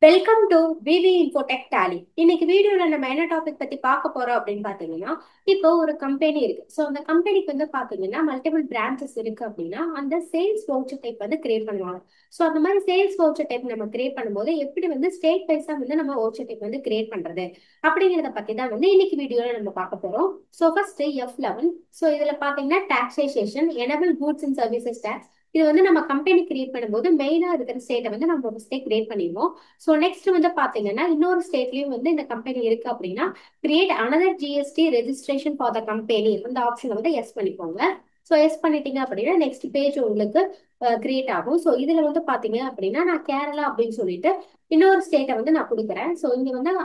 Welcome to VV Infotech Tally. இன்னைக்கு வீடியோல நம்ம என்ன டாபிக் பத்தி பார்க்க போறோம் அப்படின்னு பாத்தீங்கன்னா, இப்போ ஒரு கம்பெனி இருக்கு. ஸோ அந்த கம்பெனிக்கு வந்து பாத்தீங்கன்னா மல்டிபிள் பிரான்ச்சஸ் இருக்கு அப்படின்னா அந்த சேல்ஸ் வவுச்சர் டைப் வந்து கிரியேட் பண்ணுவாங்க. ஸோ அந்த மாதிரி சேல்ஸ் வவுச்சர் டைப் நம்ம கிரியேட் பண்ணும்போது எப்படி வந்து ஸ்டேட் வைஸா வந்து நம்ம வவுச்சர் டைப் வந்து கிரியேட் பண்றது அப்படிங்கிறத பத்தி தான் வந்து இன்னைக்கு வீடியோல நம்ம பார்க்க போறோம். So first F11. ஸோ இதுல பாத்தீங்கன்னா taxation enable goods and services tax. இது வந்து நம்ம கம்பெனி கிரியேட் பண்ணும்போது மெயினா இருக்கிற ஸ்டேட்டை வந்து நம்ம ஒரு ஸ்டேட் கிரியேட் பண்ணிடுவோம். ஸோ நெக்ஸ்ட் வந்து பாத்தீங்கன்னா இன்னொரு ஸ்டேட்லயும் வந்து இந்த கம்பெனி இருக்கு அப்படின்னா create another GST registration for the company அந்த ஆப்ஷனை வந்து எஸ் பண்ணிக்கோங்க. ஸோ எஸ் பண்ணிட்டீங்க அப்படின்னா நெக்ஸ்ட் பேஜ் உங்களுக்கு கிரியேட் ஆகும். ஸோ இதுல வந்து பாத்தீங்க அப்படின்னா நான் கேரளா அப்படின்னு சொல்லிட்டு இன்னொரு ஸ்டேட்டை வந்து நான் கொடுக்குறேன். ஸோ இங்க வந்து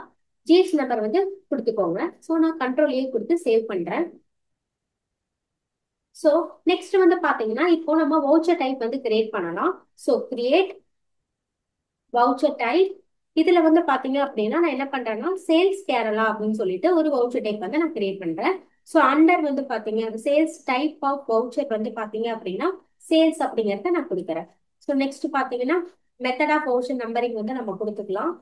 ஜிஎஸ்டி நம்பர் வந்து கொடுத்துக்கோங்க. ஸோ நான் கண்ட்ரோல் கொடுத்து சேவ் பண்றேன். ஸோ நெக்ஸ்ட் வந்து பாத்தீங்கன்னா இப்போ நம்ம வவுச்சர் டைப் வந்து கிரியேட் பண்ணலாம். So create voucher type. இதுல வந்து பாத்தீங்க அப்படின்னா நான் என்ன பண்றேன்னா சேல்ஸ் கேரளா அப்படின்னு சொல்லிட்டு ஒரு வவுச்சர் டைப் வந்து நான் கிரியேட் பண்றேன். ஸோ அண்டர் வந்து பாத்தீங்க சேல்ஸ் டைப் ஆஃப் வவுச்சர் வந்து பாத்தீங்க அப்படின்னா சேல்ஸ் அப்படிங்கறத நான் கொடுக்குறேன். ஸோ நெக்ஸ்ட் பாத்தீங்கன்னா மெத்தட் ஆஃப் வவுச்சர் நம்பரிங் வந்து நம்ம கொடுத்துக்கலாம்.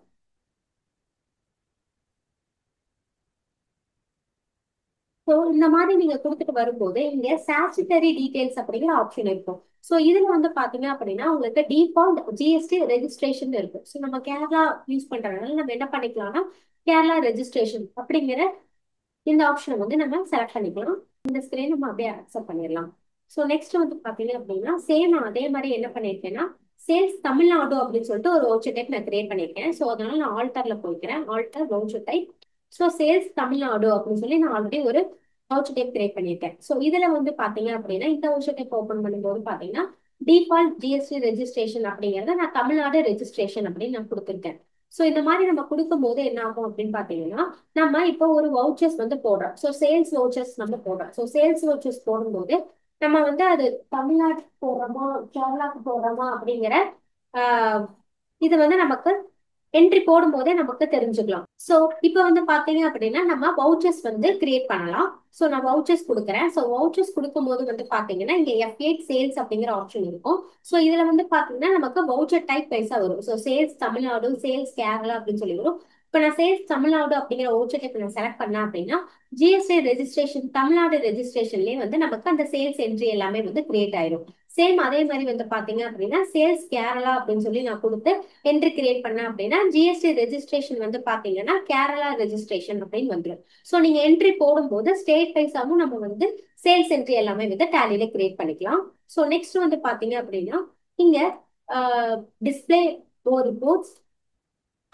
ஸோ இந்த மாதிரி நீங்க கொடுத்துட்டு வரும்போது இங்க ஸ்டாச்சுட்டரி டீடைல்ஸ் அப்படிங்கிற ஆப்ஷன் இருக்கும். ஸோ இதுல வந்து பாத்தீங்க அப்படின்னா உங்களுக்கு டிஃபால்ட் ஜிஎஸ்டி ரெஜிஸ்ட்ரேஷன் இருக்கு. ஸோ நம்ம கேரளா யூஸ் பண்றதுனால நம்ம என்ன பண்ணிக்கலாம்னா கேரளா ரெஜிஸ்ட்ரேஷன் அப்படிங்கிற இந்த ஆப்ஷனை வந்து நம்ம செலக்ட் பண்ணிக்கலாம். இந்த ஸ்கிரீன் நம்ம அப்படியே அக்செப்ட் பண்ணிடலாம். ஸோ நெக்ஸ்ட் வந்து பாத்தீங்க அப்படின்னா சேம் நான் அதே மாதிரி என்ன பண்ணிருக்கேன்னா சேல்ஸ் தமிழ்நாடு அப்படின்னு சொல்லிட்டு ஒரு வவுச்சர் டைப் நான் கிரியேட் பண்ணிருக்கேன். ஸோ அதனால நான் ஆல்டர்ல போய்க்கிறேன். Alter voucher type. So sales Tamil Nadu அப்படின்னு சொல்லி நான் ஆல்ரெடி ஒரு வவுச்சர் டைப் கிரியேட் பண்ணியிருக்கேன். ஸோ இதுல வந்து பாத்தீங்க அப்படின்னா இந்த வவுச்சர் டைப் ஓப்பன் பண்ணும்போது பாத்தீங்கன்னா டிஃபால்ட் ஜிஎஸ்டி ரெஜிஸ்ட்ரேஷன் அப்படிங்கறத நான் தமிழ்நாடு ரெஜிஸ்ட்ரேஷன் அப்படின்னு நான் கொடுத்துருக்கேன். ஸோ இந்த மாதிரி நம்ம கொடுக்கும் போது என்ன ஆகும் அப்படின்னு பாத்தீங்கன்னா நம்ம இப்போ ஒரு வவுச்சர்ஸ் வந்து போடுறோம். ஸோ சேல்ஸ் வவுச்சர்ஸ் நம்ம போடுறோம். ஸோ சேல்ஸ் வவுச்சர்ஸ் போடும்போது நம்ம வந்து அது தமிழ்நாட்டுக்கு போடுறோமா கேரளாக்கு போடுறோமா அப்படிங்கிற ஆஹ் இது வந்து நமக்கு என்ட்ரி போடும் போதே நமக்கு தெரிஞ்சுக்கலாம். ஸோ இப்போ வந்து பாத்தீங்க அப்படின்னா நம்ம வவுச்சர்ஸ் வந்து கிரியேட் பண்ணலாம். ஸோ நான் வவுச்சர்ஸ் கொடுக்குறேன். ஸோ வவுச்சர்ஸ் கொடுக்கும் போது வந்து பாத்தீங்கன்னா இங்க F8 சேல்ஸ் அப்படிங்கிற ஆப்ஷன் இருக்கும். ஸோ இதுல வந்து பாத்தீங்கன்னா நமக்கு வவுச்சர் டைப் வைஸா வரும். So sales Tamil Nadu sales Kerala அப்படின்னு சொல்லி வரும். இப்போ நான் சேல்ஸ் தமிழ்நாடு அப்படிங்கிற வவுச்சர் டைப் நான் செலக்ட் பண்ணேன் அப்படின்னா ஜிஎஸ்டி ரெஜிஸ்ட்ரேஷன் தமிழ்நாடு ரெஜிஸ்ட்ரேஷன்லயே வந்து நமக்கு அந்த சேல்ஸ் என்ட்ரி எல்லாமே வந்து கிரியேட் ஆயிரும். சேம் அதே மாதிரி வந்து பாத்தீங்க அப்படின்னா சேல்ஸ் கேரளா அப்படின்னு சொல்லி நான் கொடுத்து என்ட்ரி கிரியேட் பண்ணேன் அப்படின்னா ஜிஎஸ்டி ரெஜிஸ்ட்ரேஷன் வந்து பாத்தீங்கன்னா கேரளா ரெஜிஸ்ட்ரேஷன் அப்படின்னு வந்துடும். ஸோ நீங்க என்ட்ரி போடும்போது ஸ்டேட் வைஸாவும் நம்ம வந்து சேல்ஸ் என்ட்ரி எல்லாமே வந்து டேலியில கிரியேட் பண்ணிக்கலாம். ஸோ நெக்ஸ்ட் வந்து பாத்தீங்க அப்படின்னா இங்க display reports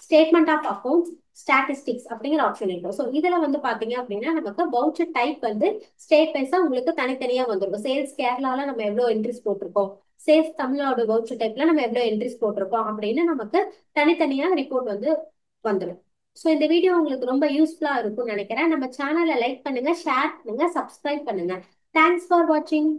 statement of accounts statistics அப்படிங்கிற ஆப்ஷன் இருக்கும். ஸோ இதுல வந்து பாத்தீங்க அப்படின்னா நமக்கு வவுச்சர் டைப் வந்து ஸ்டேட் வைஸா உங்களுக்கு தனித்தனியா வந்துருக்கும். சேல்ஸ் கேரளால நம்ம எவ்வளவு என்ட்ரிஸ் போட்டிருக்கோம், சேல்ஸ் தமிழ்நாடு வவுச்சர் டைப்ல நம்ம எவ்வளவு என்ட்ரிஸ் போட்டிருக்கோம் அப்படின்னு நமக்கு தனித்தனியா ரிப்போர்ட் வந்து வந்துடும். ஸோ இந்த வீடியோ உங்களுக்கு ரொம்ப யூஸ்ஃபுல்லா இருக்கும்னு நினைக்கிறேன். நம்ம சேனலை லைக் பண்ணுங்க, ஷேர் பண்ணுங்க, சப்ஸ்கிரைப் பண்ணுங்க. தேங்க்ஸ் ஃபார் வாட்சிங்.